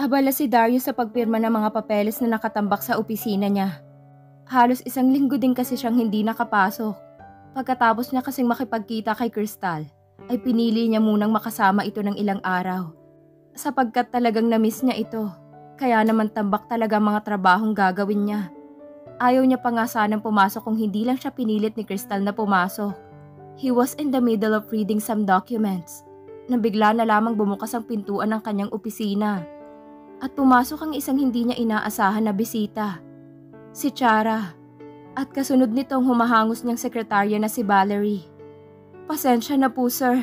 Abala si Darius sa pagpirma ng mga papeles na nakatambak sa opisina niya. Halos 1 linggo din kasi siyang hindi nakapasok. Pagkatapos niya kasing makipagkita kay Crystal, ay pinili niya munang makasama ito ng ilang araw. Sapagkat talagang na-miss niya ito, kaya naman tambak talaga mga trabahong gagawin niya. Ayaw niya pa nga sanang pumasok kung hindi lang siya pinilit ni Crystal na pumasok. He was in the middle of reading some documents, nang bigla na lamang bumukas ang pintuan ng kanyang opisina. At pumasok ang isang hindi niya inaasahan na bisita. Si Chara. At kasunod nitong humahangos niyang sekretarya na si Valerie. Pasensya na po sir.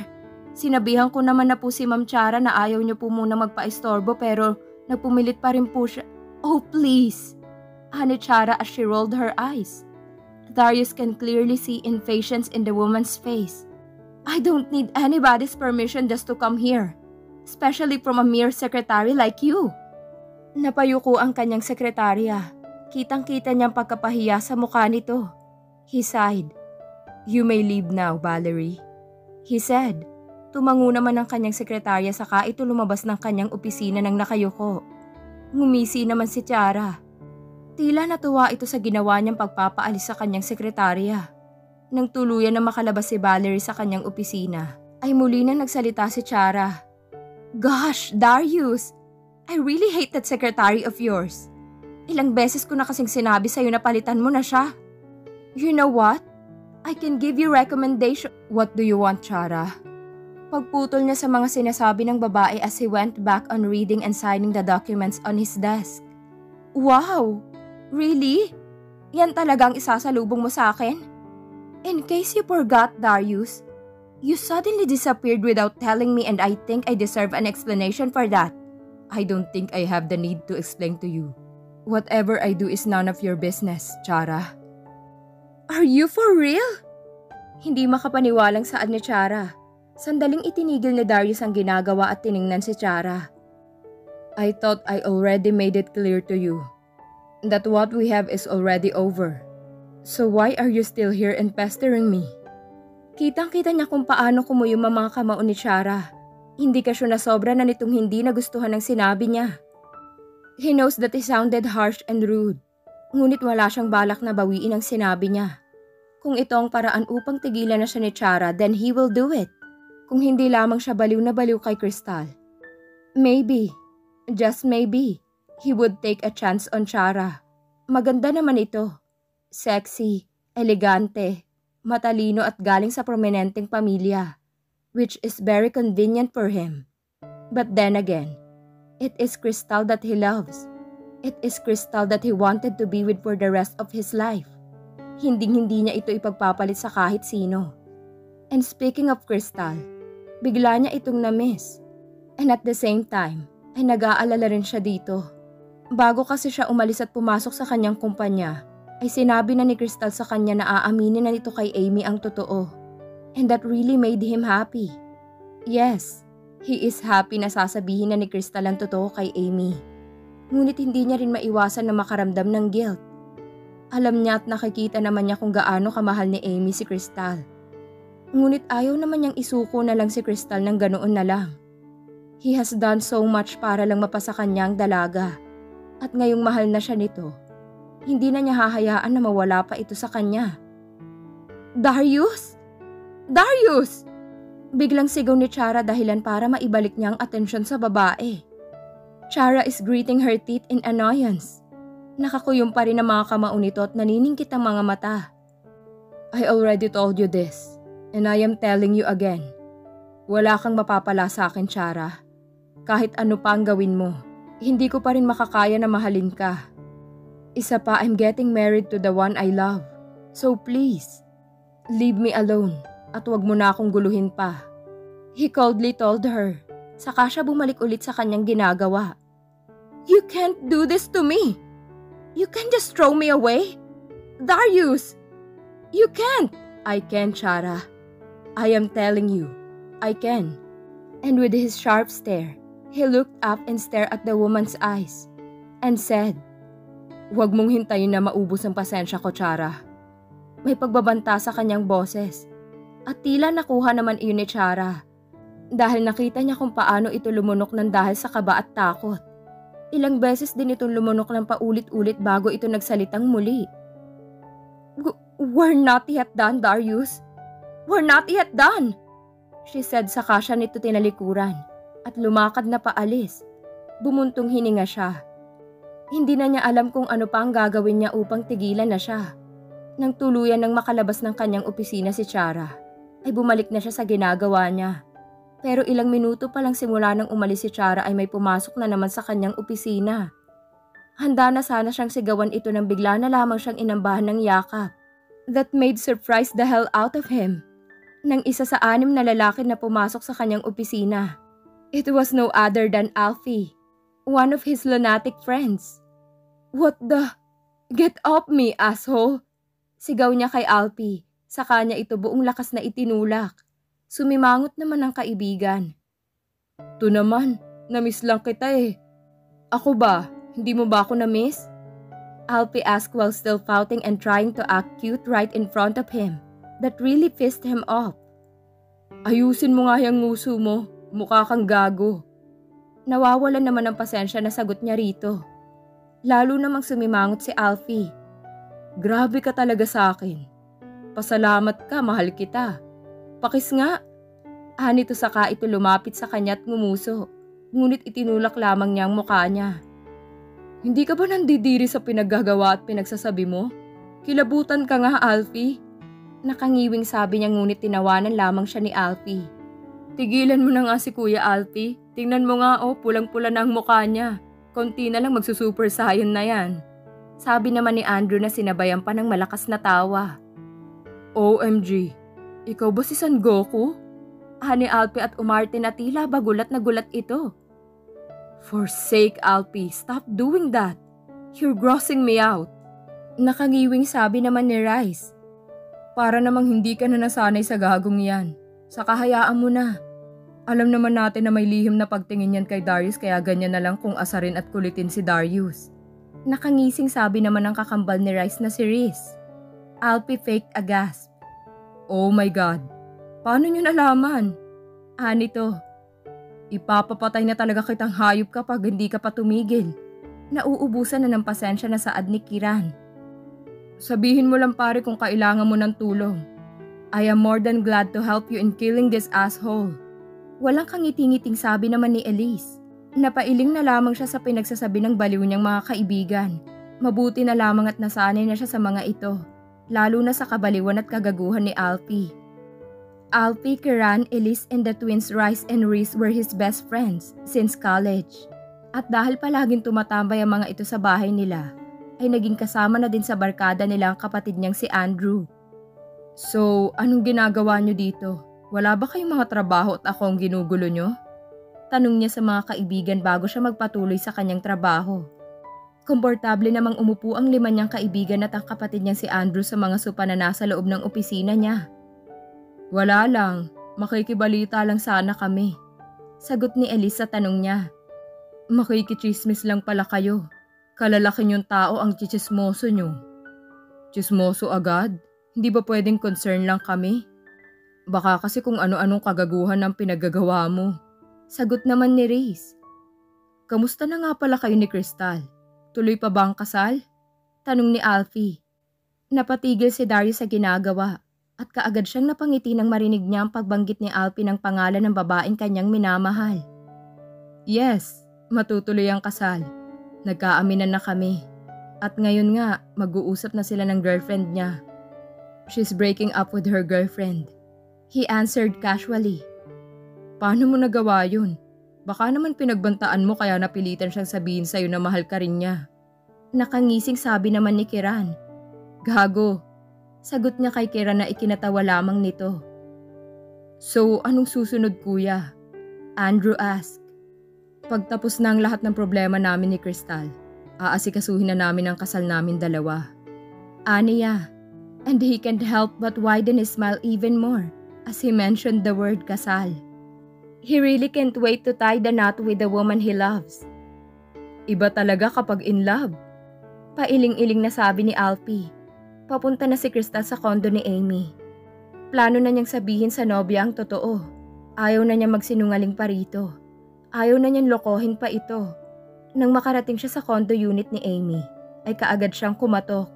Sinabihan ko naman na po si Ma'am Chara na ayaw niyo po muna magpa-istorbo pero nagpumilit pa rin po siya. Oh please! Ani Chara as she rolled her eyes. Darius can clearly see impatience in the woman's face. I don't need anybody's permission just to come here. Especially from a mere secretary like you. Napayuko ang kanyang sekretarya. Kitang-kita niyang pagkapahiya sa mukha nito. He sighed. You may leave now, Valerie. He said. Tumango naman ang kanyang sekretarya saka ito lumabas ng kanyang opisina nang nakayuko. Ngumisi naman si Chara. Tila natuwa ito sa ginawa niyang pagpapaalis sa kanyang sekretarya. Nang tuluyan na makalabas si Valerie sa kanyang opisina, ay muli na nagsalita si Chara. Gosh, Darius! I really hate that secretary of yours. Ilang beses ko na kasing sinabi sa'yo na palitan mo na siya. You know what? I can give you recommendation. What do you want, Chara? Pagputol niya sa mga sinasabi ng babae as he went back on reading and signing the documents on his desk. Wow! Really? Yan talagang isasalubong mo sa akin? In case you forgot, Darius, you suddenly disappeared without telling me and I think I deserve an explanation for that. I don't think I have the need to explain to you. Whatever I do is none of your business, Chara. Are you for real? Hindi makapaniwalang saad ni Chara. Sandaling itinigil ni Darius ang ginagawa at tiningnan si Chara. I thought I already made it clear to you that what we have is already over. So why are you still here and pestering me? Kitang-kita niya kung paano kumuyom ang mga kamao ni Chara. Hindi ka siya na sobra na nitong hindi nagustuhan ng sinabi niya. He knows that he sounded harsh and rude. Ngunit wala siyang balak na bawiin ang sinabi niya. Kung ito ang paraan upang tigilan na siya ni Chara, then he will do it. Kung hindi lamang siya baliw na baliw kay Crystal. Maybe, just maybe, he would take a chance on Chara. Maganda naman ito. Sexy, elegante, matalino at galing sa prominenteng pamilya, which is very convenient for him. But then again, it is Crystal that he loves. It is Crystal that he wanted to be with for the rest of his life. Hinding-hindi niya ito ipagpapalit sa kahit sino. And speaking of Crystal, bigla niya itong na-miss. And at the same time, ay nag-aalala rin siya dito. Bago kasi siya umalis at pumasok sa kanyang kumpanya, ay sinabi na ni Crystal sa kanya na aaminin na nito kay Amy ang totoo. And that really made him happy. Yes, he is happy na sasabihin na ni Crystal ang totoo kay Amy. Ngunit hindi niya rin maiwasan na makaramdam ng guilt. Alam niya at nakikita naman niya kung gaano kamahal ni Amy si Crystal. Ngunit ayaw naman niyang isuko na lang si Crystal ng ganoon na lang. He has done so much para lang mapasa kanya ang dalaga. At ngayong mahal na siya nito, hindi na niya hahayaan na mawala pa ito sa kanya. Darius! Darius! Biglang sigaw ni Chara dahilan para maibalik niya ang atensyon sa babae. Chara is gritting her teeth in annoyance. Nakakuyom pa rin ang mga kamao nito at naniningkit ang mga mata. I already told you this, and I am telling you again. Wala kang mapapala sa akin, Chara. Kahit ano pa ang gawin mo, hindi ko pa rin makakaya na mahalin ka. Isa pa, I'm getting married to the one I love. So please, leave me alone at wag mo na akong guluhin pa. He coldly told her. Saka siya bumalik ulit sa kanyang ginagawa. You can't do this to me. You can't just throw me away. Darius! You can't. I can, Chara. I am telling you, I can. And with his sharp stare, he looked up and stared at the woman's eyes and said, Huwag mong hintayin na maubos ang pasensya ko, Chara. May pagbabanta sa kanyang boses. At tila nakuha naman iyon ni Chara. Dahil nakita niya kung paano ito lumunok ng dahil sa kaba at takot. Ilang beses din itong lumunok ng paulit-ulit bago ito nagsalitang muli. We're not yet done, Darius. We're not yet done, she said saka siya nito tinalikuran at lumakad na paalis. Bumuntong hininga siya. Hindi na niya alam kung ano pa ang gagawin niya upang tigilan na siya. Nang tuluyan ng makalabas ng kanyang opisina si Chara, ay bumalik na siya sa ginagawa niya. Pero ilang minuto pa lang simula nang umalis si Chara ay may pumasok na naman sa kanyang opisina. Handa na sana siyang sigawan ito nang bigla na lamang siyang inambahan ng yakap. That made surprise the hell out of him. Nang isa sa 6 na lalaki na pumasok sa kanyang opisina. It was no other than Alfie, one of his lunatic friends. What the? Get off me, asshole! Sigaw niya kay Alfie, sa kanya ito buong lakas na itinulak. Sumimangot naman ang kaibigan. "To naman, na-miss lang kita eh." "Ako ba? Hindi mo ba ako na-miss?" Alfie asked while still pouting and trying to act cute right in front of him. That really pissed him off. "Ayusin mo nga yung nguso mo, mukha kang gago." Nawawalan naman ng pasensya na sagot niya rito. Lalo namang sumimangot si Alfie. "Grabe ka talaga sa akin. Pasalamat ka, mahal kita. Pakis nga." Nito saka ito lumapit sa kanya at ngumuso, ngunit itinulak lamang niya ang mukha niya. "Hindi ka ba nandidiri sa pinaggagawa at pinagsasabi mo? Kilabutan ka nga, Alfie." Nakangiwing sabi niya ngunit tinawanan lamang siya ni Alfie. "Tigilan mo na nga si Kuya Alfie. Tingnan mo nga pulang-pula na ang mukha niya. Konti na lang magsusuper saiyan na yan." Sabi naman ni Andrew na sinabayan pa ng malakas na tawa. "OMG, ikaw ba si Son Goku?" Ni Alfie at umarte na tila ba gulat na gulat ito. "For sake, Alfie, stop doing that. You're grossing me out." Nakangiwing sabi naman ni Rice. "Para namang hindi ka na nasanay sa gagong yan. Saka hayaan mo na. Alam naman natin na may lihim na pagtingin yan kay Darius kaya ganyan na lang kung asarin at kulitin si Darius." Nakangising sabi naman ng kakambal ni Rice na si Riz. Alfie faked a gasp. "Oh my God, paano nyo nalaman?" Nito. "Ipapapatay na talaga kitang hayop kapag hindi ka pa tumigil." Nauubusan na ng pasensya na saad ni Kiran. "Sabihin mo lang pare kung kailangan mo ng tulong. I am more than glad to help you in killing this asshole." Walang kangiting-ngiting sabi naman ni Elise. Napailing na lamang siya sa pinagsasabi ng baliw niyang mga kaibigan. Mabuti na lamang at nasanay na siya sa mga ito, lalo na sa kabaliwan at kagaguhan ni Alfie. Alfie, Kiran, Elise and the twins Rice and Riz were his best friends since college. At dahil palaging tumatambay ang mga ito sa bahay nila, ay naging kasama na din sa barkada nila ang kapatid niyang si Andrew. "So, anong ginagawa niyo dito? Wala ba kayong mga trabaho at ako ang ginugulo niyo?" Tanong niya sa mga kaibigan bago siya magpatuloy sa kanyang trabaho. Komportable namang umupo ang 5 niyang kaibigan at ang kapatid niyang si Andrew sa mga sopa na nasa loob ng opisina niya. "Wala lang, makikibalita lang sana kami." Sagot ni Elise sa tanong niya. "Makikichismis lang pala kayo. Kalalaki niyong tao ang chichismoso niyo." "Chismoso agad? Hindi ba pwedeng concern lang kami?" "Baka kasi kung ano-anong kagaguhan ang pinagagawa mo." Sagot naman ni Riz. "Kamusta na nga pala kayo ni Crystal? Tuloy pa ba ang kasal?" Tanong ni Alfie. Napatigil si Darius sa ginagawa at kaagad siyang napangiti nang marinig niya ang pagbanggit ni Alfie ng pangalan ng babaeng kanyang minamahal. "Yes, matutuloy ang kasal. Nagkaaminan na kami. At ngayon nga, mag-uusap na sila ng girlfriend niya. She's breaking up with her girlfriend." He answered casually. "Paano mo nagawa yun? Baka naman pinagbantaan mo kaya napilitan siyang sabihin sa'yo na mahal ka rin niya." Nakangising sabi naman ni Kiran. "Gago." Sagot niya kay Kiran na ikinatawa lamang nito. "So, anong susunod kuya?" Andrew asked. "Pagtapos na ang lahat ng problema namin ni Crystal, aasikasuhin na namin ang kasal namin dalawa." Aniya. And he can't help but widen his smile even more as he mentioned the word kasal. He really can't wait to tie the knot with the woman he loves. "Iba talaga kapag in love." Pailing-iling na sabi ni Alfie. Papunta na si Crystal sa kondo ni Amy. Plano na niyang sabihin sa nobya ang totoo. Ayaw na niya magsinungaling pa rito. Ayaw na niyang lokohin pa ito. Nang makarating siya sa condo unit ni Amy, ay kaagad siyang kumatok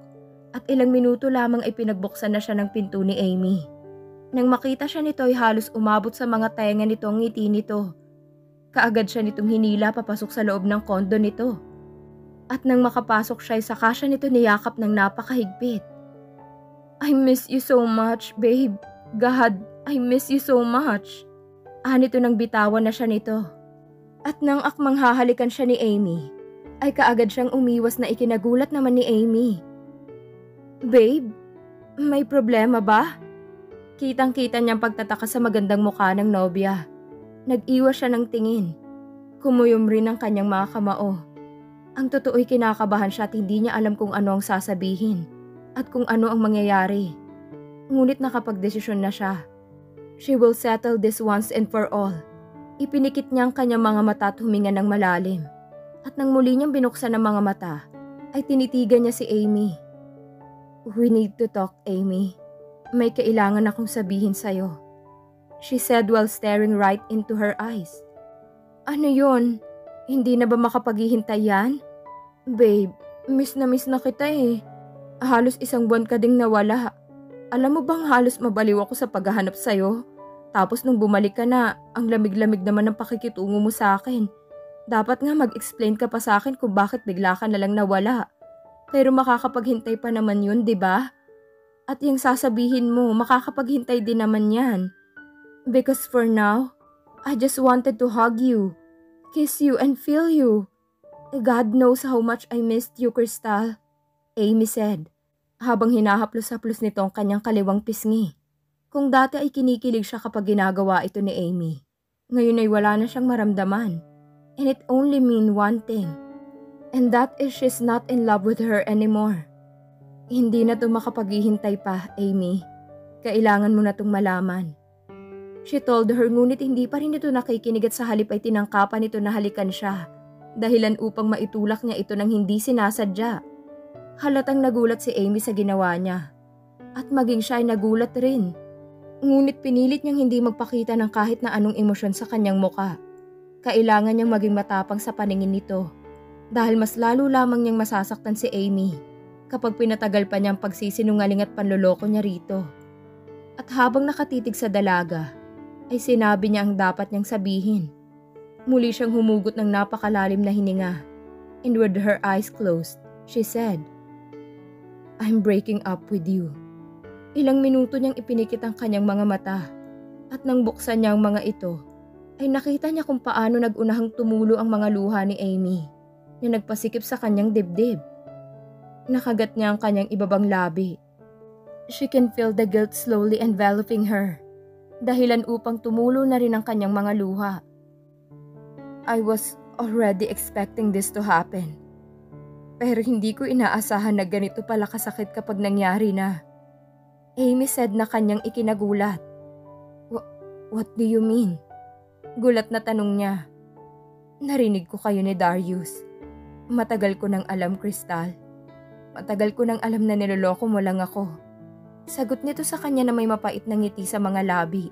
at ilang minuto lamang ay pinagbuksan na siya ng pinto ni Amy. Nang makita siya nito ay halos umabot sa mga tenga nito ang ngiti nito. Kaagad siya nitong hinila papasok sa loob ng condo nito. At nang makapasok siya ay saka siya nito niyakap ng napakahigpit. I miss you so much, babe. God, I miss you so much. Nito nang bitawan na siya nito. At nang akmang hahalikan siya ni Amy, ay kaagad siyang umiwas na ikinagulat naman ni Amy. Babe, may problema ba? Kitang-kita niyang pagtataka sa magandang mukha ng nobya. Nag-iwas siya ng tingin. Kumuyom rin ang kanyang mga kamao. Ang totoo'y kinakabahan siya at hindi niya alam kung ano ang sasabihin at kung ano ang mangyayari. Ngunit nakapagdesisyon na siya. She will settle this once and for all. Ipinikit niya ang kanyang mga mata at huminga ng malalim. At nang muli niyang binuksan ang mga mata, ay tinitigan niya si Amy. We need to talk, Amy. May kailangan akong sabihin sa'yo. She said while staring right into her eyes. Ano yon? Hindi na ba makapaghihintay yan? Babe, miss na kita eh. Halos isang buwan ka ding nawala. Alam mo bang halos mabaliw ako sa paghahanap sa'yo? Tapos nung bumalik ka na, ang lamig-lamig naman ng pakikitungo mo sa akin. Dapat nga mag-explain ka pa sa akin kung bakit bigla ka nalang nawala. Pero makakapaghintay pa naman yun, di ba? At yung sasabihin mo, makakapaghintay din naman yan. Because for now, I just wanted to hug you, kiss you and feel you. God knows how much I missed you, Crystal, Amy said, habang hinahaplos-haplos nito ang kanyang kaliwang pisngi. Kung dati ay kinikilig siya kapag ginagawa ito ni Amy, ngayon ay wala na siyang maramdaman. And it only mean one thing. And that is she's not in love with her anymore. Hindi na to makapaghihintay pa, Amy. Kailangan mo na tong malaman. She told her ngunit hindi pa rin ito nakikinig at sa halip ay tinangkapan nito na halikan siya. Dahilan upang maitulak niya ito ng hindi sinasadya. Halatang nagulat si Amy sa ginawa niya. At maging siya ay nagulat rin. Ngunit pinilit niyang hindi magpakita ng kahit na anong emosyon sa kanyang muka. Kailangan niyang maging matapang sa paningin nito. Dahil mas lalo lamang niyang masasaktan si Amy kapag pinatagal pa niyang pagsisinungaling at panloloko niya rito. At habang nakatitig sa dalaga, ay sinabi niya ang dapat niyang sabihin. Muli siyang humugot ng napakalalim na hininga. And with her eyes closed, she said, I'm breaking up with you. Ilang minuto niyang ipinikit ang kanyang mga mata at nang buksan niya ang mga ito, ay nakita niya kung paano nagunahang tumulo ang mga luha ni Amy na nagpasikip sa kanyang dibdib. Nakagat niya ang kanyang ibabang labi. She can feel the guilt slowly enveloping her, dahilan upang tumulo na rin ang kanyang mga luha. I was already expecting this to happen. Pero hindi ko inaasahan na ganito pala kasakit kapag nangyari na. Amy said na kanyang ikinagulat. What do you mean? Gulat na tanong niya. Narinig ko kayo ni Darius. Matagal ko nang alam, Crystal. Matagal ko nang alam na niloloko mo lang ako. Sagot nito sa kanya na may mapait na ngiti sa mga labi,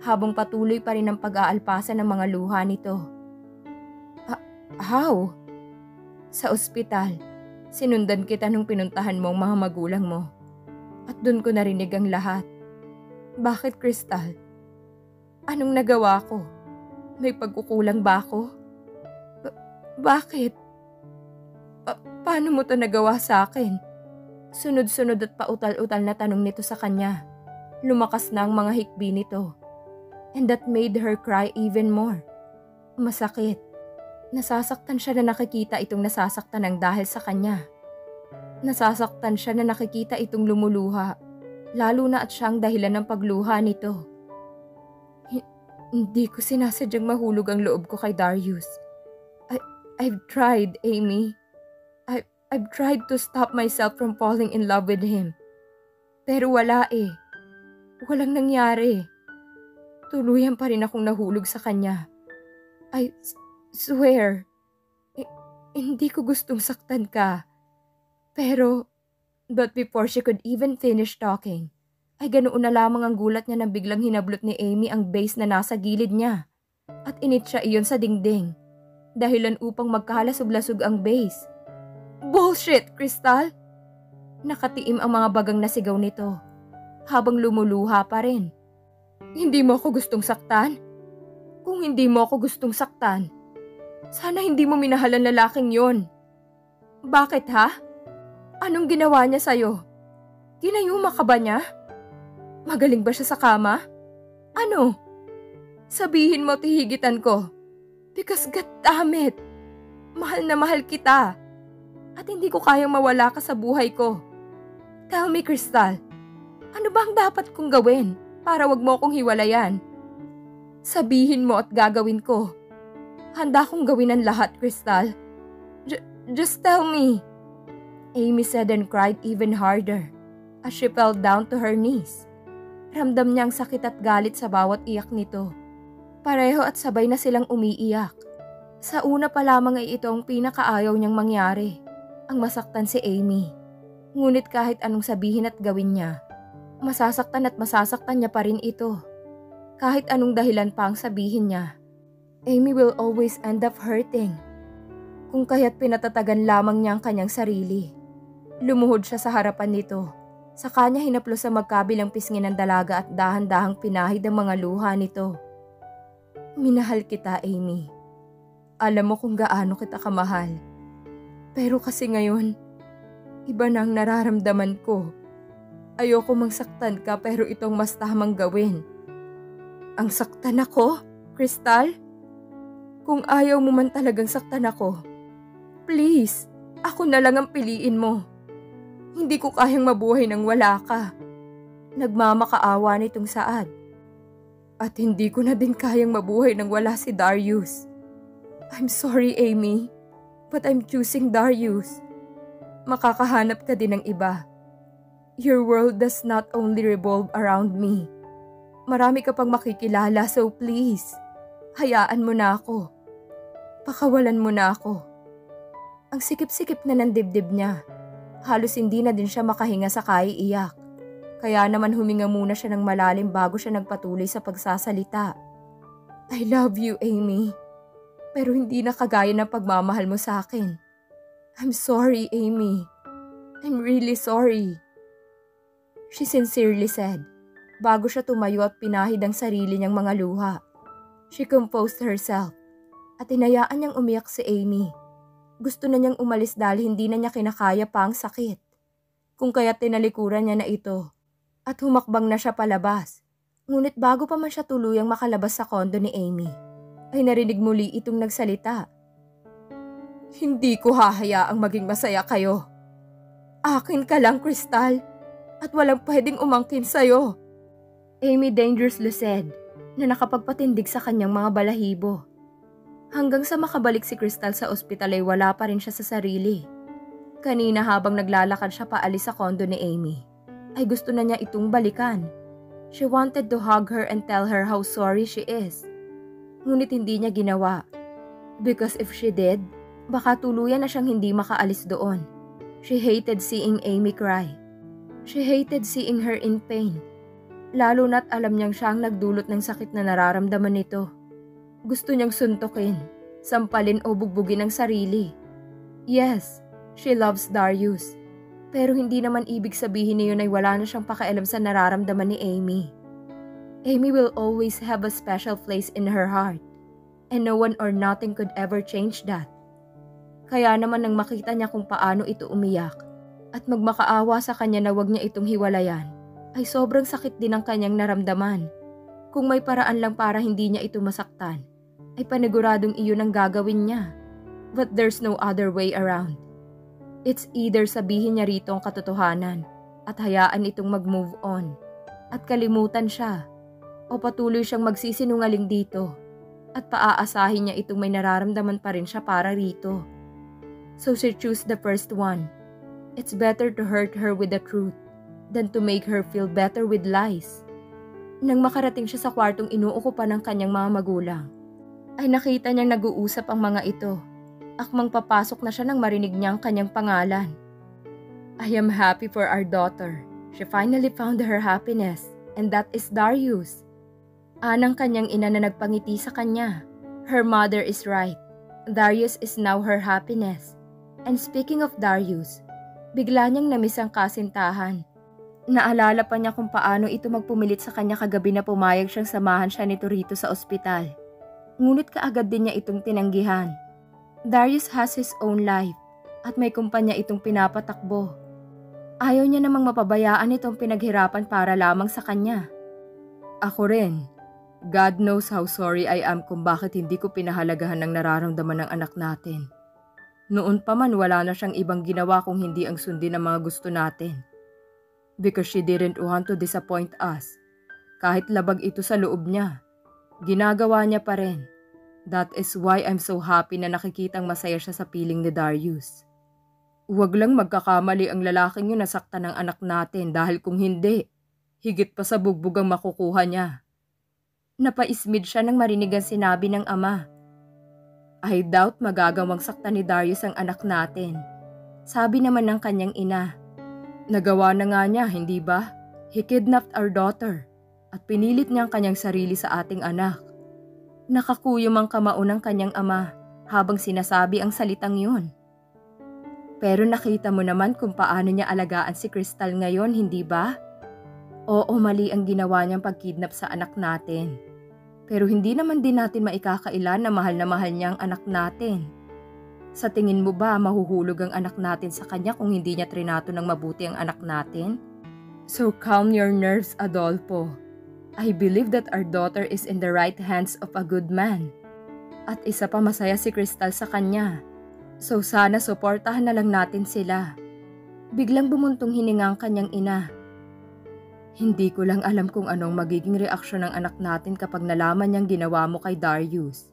habang patuloy pa rin ang pag-aalpasan ng mga luha nito. How? Sa ospital, sinundan kita nung pinuntahan mo ang mga magulang mo. At dun ko narinig ang lahat. Bakit, Crystal? Anong nagawa ko? May pagkukulang ba ako? Bakit? Paano mo to nagawa sa akin? Sunod-sunod at pautal-utal na tanong nito sa kanya. Lumakas na ang mga hikbi nito. And that made her cry even more. Masakit. Nasasaktan siya na nakikita itong nasasaktan ng dahil sa kanya. Nasasaktan siya na nakikita itong lumuluha, lalo na at siyang dahilan ng pagluha nito. Hindi ko sinasadyang mahulog ang loob ko kay Darius. I've tried, Amy. I've tried to stop myself from falling in love with him. Pero wala eh. Walang nangyari. Tuluyan pa rin akong nahulog sa kanya. I swear, hindi ko gustong saktan ka. But before she could even finish talking, ay ganoon na lamang ang gulat niya nang biglang hinablot ni Amy ang base na nasa gilid niya. At init siya iyon sa dingding. dahilan upang magkahalasog-lasog ang base. Bullshit, Crystal! Nakatiim ang mga bagang na sigaw nito, habang lumuluha pa rin. Hindi mo ako gustong saktan? Kung hindi mo ako gustong saktan, sana hindi mo minahal ang lalaking yon. Bakit ha? Anong ginawa niya sa'yo? Ginayuma ka ba niya? Magaling ba siya sa kama? Ano? Sabihin mo tihigitan ko. Because God damn it, mahal na mahal kita. At hindi ko kayang mawala ka sa buhay ko. Tell me, Crystal, ano ba ang dapat kong gawin para wag mo akong hiwalayan? Sabihin mo at gagawin ko. Handa kong gawin ang lahat, Crystal. Just tell me. Amy said and cried even harder as she fell down to her knees. Ramdam niya ang sakit at galit sa bawat iyak nito. Pareho at sabay na silang umiiyak. Sa una pa lamang ay ito ang pinakaayaw niyang mangyari, ang masaktan si Amy. Ngunit kahit anong sabihin at gawin niya, masasaktan niya pa rin ito. Kahit anong dahilan pa ang sabihin niya, Amy will always end up hurting. Kung kaya't pinatatagan lamang niya ang kanyang sarili. Lumuhod siya sa harapan nito. Sa kanya hinaplos sa magkabilang pisngi ng dalaga at dahan-dahang pinahid ang mga luha nito. Minahal kita, Amy. Alam mo kung gaano kita kamahal. Pero kasi ngayon, iba na ang nararamdaman ko. Ayoko mangsaktan ka pero itong mas tamang gawin. Ang saktan ako, Crystal? Kung ayaw mo man talagang saktan ako, please, ako na lang ang piliin mo. Hindi ko kayang mabuhay nang wala ka. Nagmamakaawa nitong Saad. At hindi ko na din kayang mabuhay nang wala si Darius. I'm sorry, Amy, but I'm choosing Darius. Makakahanap ka din ng iba. Your world does not only revolve around me. Marami ka pang makikilala, so please, hayaan mo na ako. Pakawalan mo na ako. Ang sikip-sikip na ng dibdib niya. Halos hindi na din siya makahinga sa kaiiyak. Kaya naman huminga muna siya ng malalim bago siya nagpatuloy sa pagsasalita. I love you, Amy. Pero hindi na kagaya ng pagmamahal mo sa akin. I'm sorry, Amy. I'm really sorry. She sincerely said, bago siya tumayo at pinahid ang sarili niyang mga luha. She composed herself at hinayaan niyang umiyak si Amy. Gusto na niyang umalis dahil hindi na niya kinakaya pa ang sakit. Kung kaya't tinalikuran niya na ito at humakbang na siya palabas. Ngunit bago pa man siya tuluyang makalabas sa kondo ni Amy, ay narinig muli itong nagsalita. Hindi ko hahayaang maging masaya kayo. Akin ka lang, Crystal, at walang pwedeng umangkin sa'yo. Amy dangerously said na nakapagpatindig sa kanyang mga balahibo. Hanggang sa makabalik si Crystal sa ospital ay wala pa rin siya sa sarili. Kanina habang naglalakad siya paalis sa kondo ni Amy, ay gusto na niya itong balikan. She wanted to hug her and tell her how sorry she is. Ngunit hindi niya ginawa. Because if she did, baka tuluyan na siyang hindi makaalis doon. She hated seeing Amy cry. She hated seeing her in pain. Lalo na't alam niyang siya ang nagdulot ng sakit na nararamdaman nito. Gusto niyang suntukin, sampalin o bugbugin ang sarili. Yes, she loves Darius. Pero hindi naman ibig sabihin niyon ay wala na siyang pakialam sa nararamdaman ni Amy. Amy will always have a special place in her heart. And no one or nothing could ever change that. Kaya naman nang makita niya kung paano ito umiyak at magmakaawa sa kanya na wag niya itong hiwalayan, ay sobrang sakit din ang kanyang naramdaman. Kung may paraan lang para hindi niya ito masaktan, ay paniguradong iyon ang gagawin niya. But there's no other way around. It's either sabihin niya rito ang katotohanan at hayaan itong mag-move on at kalimutan siya, o patuloy siyang magsisinungaling dito at paaasahin niya itong may nararamdaman pa rin siya para rito. So she chose the first one. It's better to hurt her with the truth than to make her feel better with lies. Nang makarating siya sa kwartong inuukupan ng kanyang mga magulang, ay nakita niyang nag-uusap ang mga ito. Akmang papasok na siya nang marinig niya ang kanyang pangalan. I am happy for our daughter. She finally found her happiness, and that is Darius. Anang kanyang ina na nagpangiti sa kanya. Her mother is right. Darius is now her happiness. And speaking of Darius, bigla niyang namiss ang kasintahan. Naalala pa niya kung paano ito magpumilit sa kanya kagabi na pumayag siyang samahan siya nito rito sa ospital. Ngunit kaagad din niya itong tinanggihan. Darius has his own life at may kumpanya itong pinapatakbo. Ayaw niya namang mapabayaan itong pinaghirapan para lamang sa kanya. Ako rin. God knows how sorry I am kung bakit hindi ko pinahalagahan ng nararamdaman ng anak natin. Noon pa man wala na siyang ibang ginawa kung hindi ang sundin ang mga gusto natin. Because she didn't want to disappoint us. Kahit labag ito sa loob niya, ginagawa niya pa rin. That is why I'm so happy na nakikitang masaya siya sa piling ni Darius. Huwag lang magkakamali ang lalaking yun na saktan ng anak natin dahil kung hindi, higit pa sa bugbog ang makukuha niya. Napaismid siya nang marinig ang sinabi ng ama. I doubt magagawang saktan ni Darius ang anak natin. Sabi naman ng kanyang ina. Nagawa na nga niya, hindi ba? He kidnapped our daughter at pinilit niya ang kanyang sarili sa ating anak. Nakakuyom ang kamao ng kanyang ama habang sinasabi ang salitang yun. Pero nakita mo naman kung paano niya alagaan si Crystal ngayon, hindi ba? Oo, mali ang ginawa niyang pagkidnap sa anak natin. Pero hindi naman din natin maikakailan na mahal niya ang anak natin. Sa tingin mo ba mahuhulog ang anak natin sa kanya kung hindi niya trinato ng mabuti ang anak natin? So calm your nerves, Adolfo. I believe that our daughter is in the right hands of a good man. At isa pa masaya si Crystal sa kanya. So sana suportahan na lang natin sila. Biglang bumuntong hininga ang kanyang ina. Hindi ko lang alam kung anong magiging reaksyon ng anak natin kapag nalaman niyang ginawa mo kay Darius.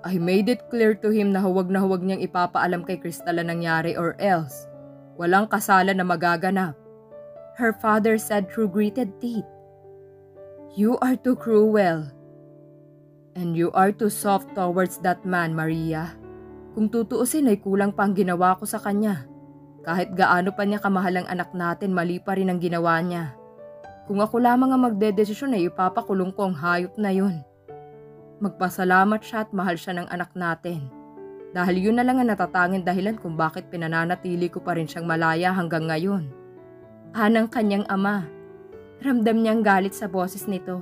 I made it clear to him na huwag niyang ipapaalam kay Crystal ang nangyari or else walang kasalan na magaganap. Her father said through gritted teeth. You are too cruel. And you are too soft towards that man, Maria. Kung tutuusin ay kulang pa ang ginawa ko sa kanya. Kahit gaano pa niya kamahal ang anak natin, mali pa rin ang ginawa niya. Kung ako lamang ang magdedesisyon ay ipapakulong ko ang hayop na yun. Magpasalamat siya at mahal siya ng anak natin. Dahil yun na lang ang natatanging dahilan kung bakit pinananatili ko pa rin siyang malaya hanggang ngayon. Hanang kanyang ama. Ramdam niyang galit sa boses nito.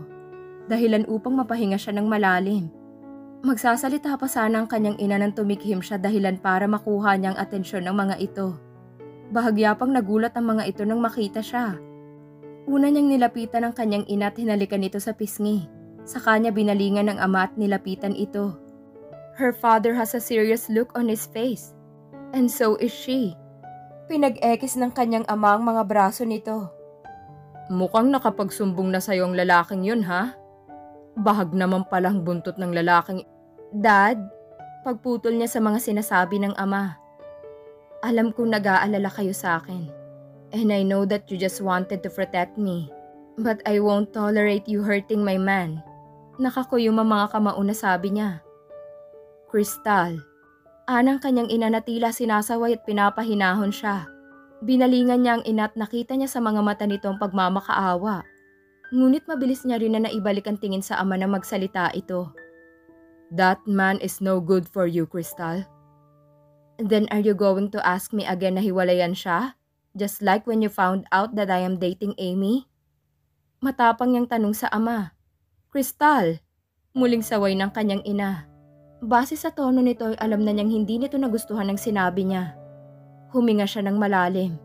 Dahilan upang mapahinga siya ng malalim. Magsasalita pa sana ang kanyang ina nang tumikhim siya dahilan para makuha niyang atensyon ng mga ito. Bahagya pang nagulat ang mga ito nang makita siya. Una niyang nilapitan ang kanyang ina at hinalikan ito sa pisngi. Sa kanya binalingan ng ama at nilapitan ito. Her father has a serious look on his face. And so is she. Pinag-ekis ng kanyang ama ang mga braso nito. Mukhang nakapagsumbong na sa'yo ang lalaking yun, ha? Bahag naman palang buntot ng lalaking... Dad, pagputol niya sa mga sinasabi ng ama. Alam kong nag-aalala kayo sa akin. And I know that you just wanted to protect me. But I won't tolerate you hurting my man. Nakakuyom ang mga kamao na sabi niya. Crystal. Anang kanyang ina na tila sinasaway at pinapahinahon siya. Binalingan niya ang ina at nakita niya sa mga mata nito ang pagmamakaawa. Ngunit mabilis niya rin na naibalik ang tingin sa ama na magsalita ito. That man is no good for you, Crystal. Then are you going to ask me again na hiwalayan siya? Just like when you found out that I am dating Amy? Matapang niyang tanong sa ama. Crystal! Muling saway ng kanyang ina. Base sa tono nito ay alam na niyang hindi nito nagustuhan ang sinabi niya. Huminga siya ng malalim.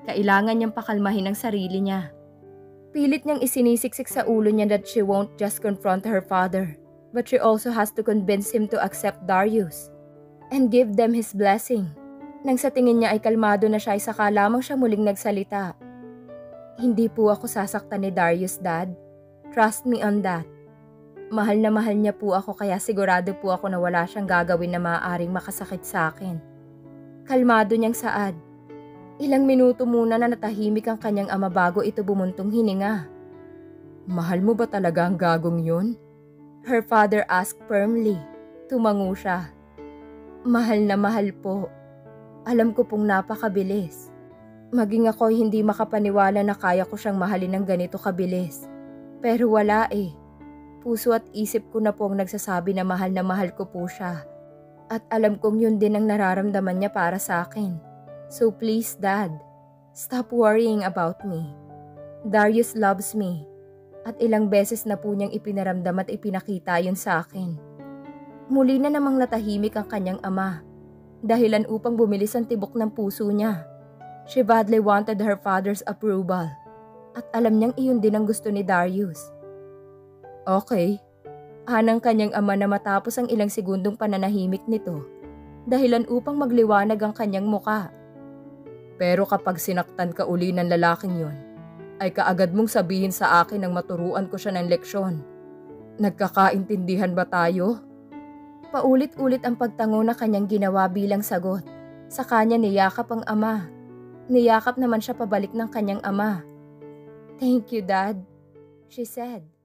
Kailangan niyang pakalmahin ang sarili niya. Pilit niyang isinisiksik sa ulo niya that she won't just confront her father, but she also has to convince him to accept Darius and give them his blessing. Nang sa tingin niya ay kalmado na siya ay saka lamang siya muling nagsalita. Hindi po ako sasaktan ni Darius, Dad. Trust me on that. Mahal na mahal niya po ako kaya sigurado po ako na wala siyang gagawin na maaaring makasakit sa akin. Kalmado niyang saad. Ilang minuto muna na natahimik ang kanyang ama bago ito bumuntong hininga. Mahal mo ba talaga ang gagong yun? Her father asked firmly. Tumango siya. Mahal na mahal po. Alam ko pong napakabilis. Maging ako ay hindi makapaniwala na kaya ko siyang mahalin ng ganito kabilis. Pero wala eh. Puso at isip ko na po ang nagsasabi na mahal ko po siya. At alam kong yun din ang nararamdaman niya para sa akin. So please, Dad, stop worrying about me. Darius loves me. At ilang beses na po niyang ipinaramdam at ipinakita yun sa akin. Muli na namang natahimik ang kanyang ama. Dahilan upang bumilis ang tibok ng puso niya. She badly wanted her father's approval. At alam niyang iyon din ang gusto ni Darius. Okay. Anang kanyang ama na matapos ang ilang segundong pananahimik nito. Dahilan upang magliwanag ang kanyang muka. Pero kapag sinaktan ka uli ng lalaking yon, ay kaagad mong sabihin sa akin nang maturuan ko siya ng leksyon. Nagkakaintindihan ba tayo? Paulit-ulit ang pagtango na kanyang ginawa bilang sagot. Sa kanya niyakap ang ama. Niyakap naman siya pabalik ng kanyang ama. Thank you, Dad, she said.